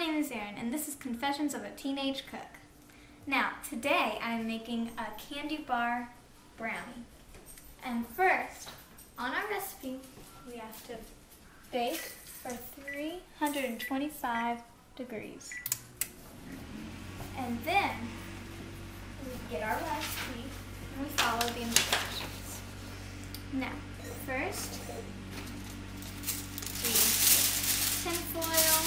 name is Erin, and this is Confessions of a Teenage Cook. Now, today I'm making a candy bar brownie. And first, on our recipe, we have to bake for 325 degrees. And then we get our recipe and we follow the instructions. Now, first, we tin foil.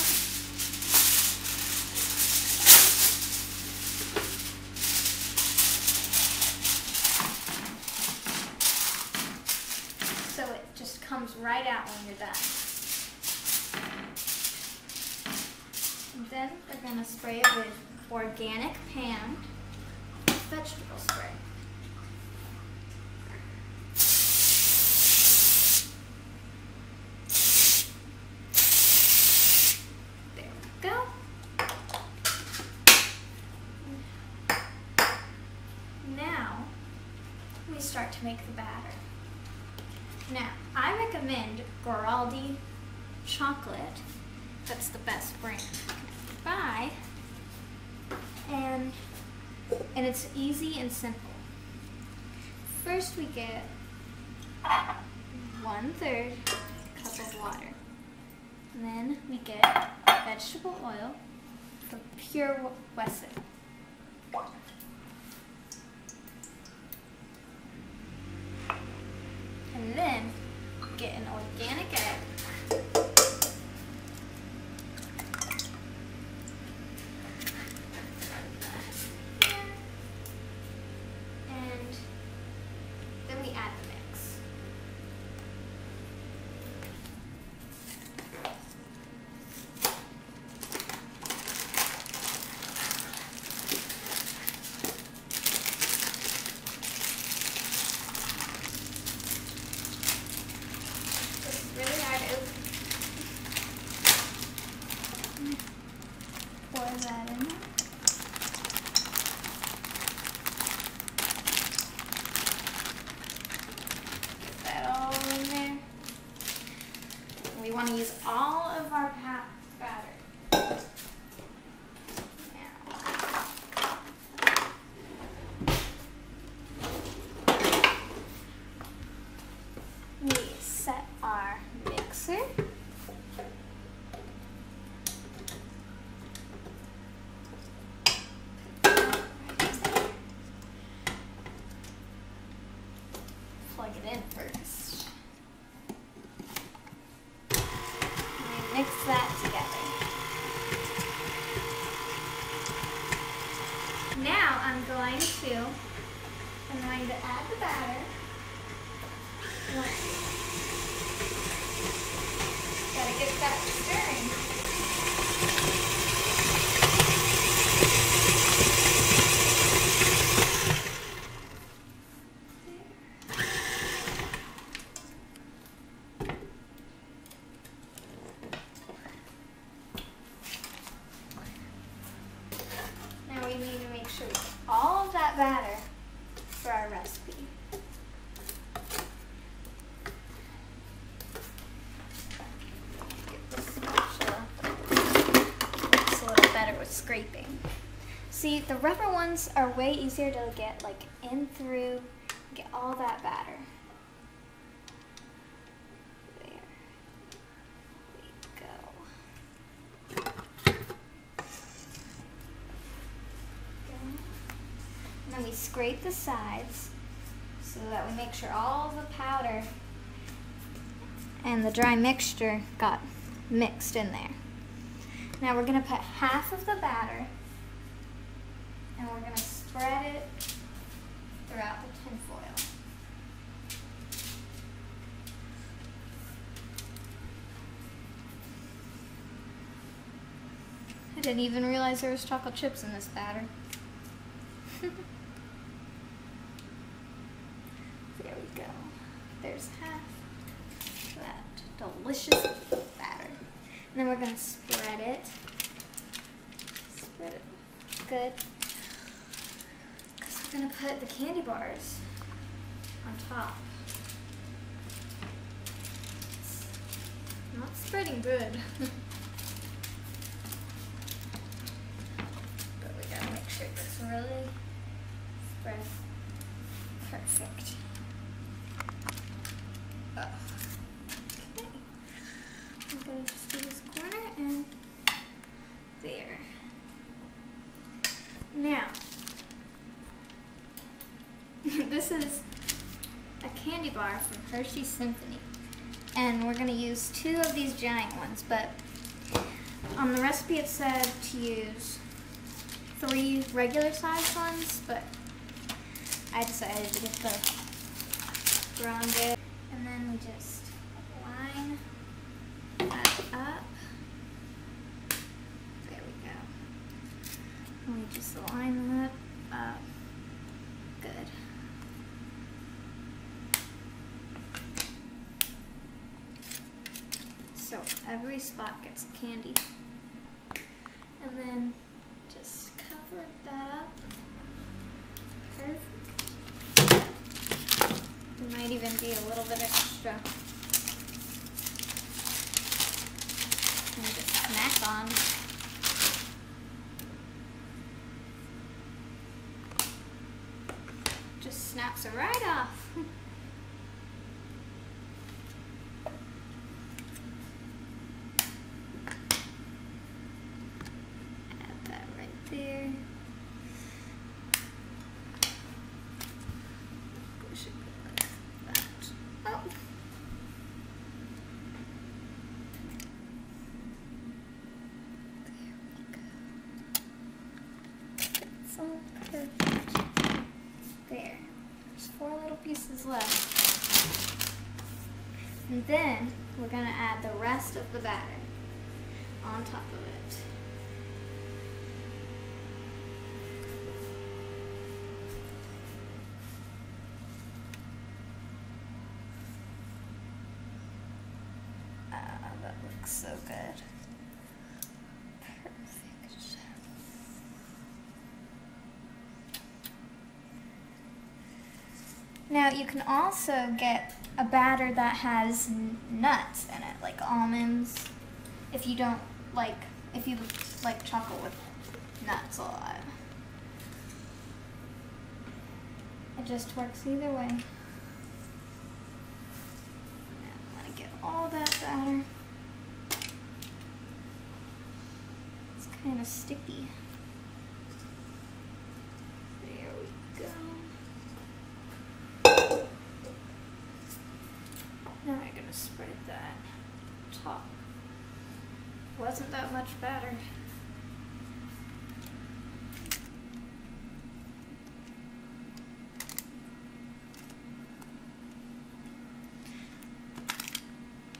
So it just comes right out when you're done. And then we're going to spray it with organic pan vegetable spray. There we go. Now we start to make the batter. Now, I recommend Goraldi chocolate. That's the best brand to buy. And it's easy and simple. First we get 1/3 cup of water. And then we get vegetable oil from Pure Wesson. And then get an organic egg. And then we add the mix. Really hard to open. Pour that in there. Get that all in there. We want to use all of our batter. We set our mixer. Plug it in first. And we mix that together. Now I'm going to add the batter. Gotta get that stirring. Now we need to make sure we get all of that batter for our recipe. Scraping. See, the rubber ones are way easier to get like in through, get all that batter. There we go. And then we scrape the sides so that we make sure all the powder and the dry mixture got mixed in there. Now we're going to put half of the batter and we're going to spread it throughout the tin foil. I didn't even realize there was chocolate chips in this batter. There we go. There's half that delicious batter. And then we're going to spread it. Spread it good. Because we're going to put the candy bars on top. It's not spreading good. this is a candy bar from Hershey's Symphony. And we're gonna use 2 of these giant ones, but on the recipe it said to use 3 regular sized ones, but I decided to get the grande. And then we just line that up. There we go. And we just line that up. Good. So every spot gets candy. And then just cover that up. Perfect. There might even be a little bit extra. And just snack on. Just snaps it right off. Add that right there. Push it like that. Oh. There we go. It's all perfect. There. There's 4 little pieces left. And then we're going to add the rest of the batter on top of it. That looks so good. Perfect. Now you can also get a batter that has nuts in it, like almonds, if you don't like, if you like chocolate with nuts a lot. It just works either way. Now I'm gonna get all that batter. It's kind of sticky. There we go. Now I'm gonna spread that top. Wasn't that much batter.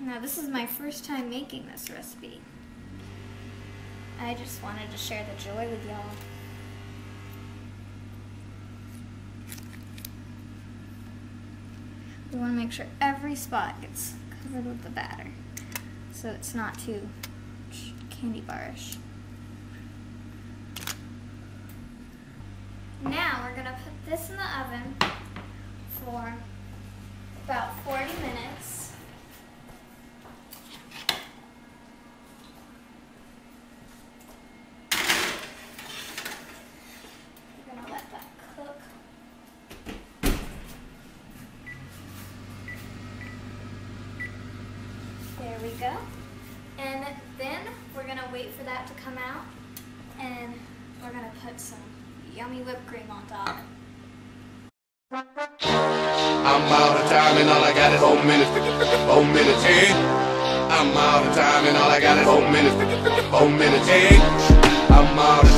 Now this is my first time making this recipe. I just wanted to share the joy with y'all. We want to make sure every spot gets covered with the batter, so it's not too candy barish. Now we're going to put this in the oven for about 40 minutes. We're going to let that cook. There we go. And then we're going to wait for that to come out, and we're going to put some yummy whipped cream on top. I'm out of time and all I got is 4 minutes. 4 minutes, hey. I'm out of time and all I got is 4 minutes. 4 minutes, hey. I'm out of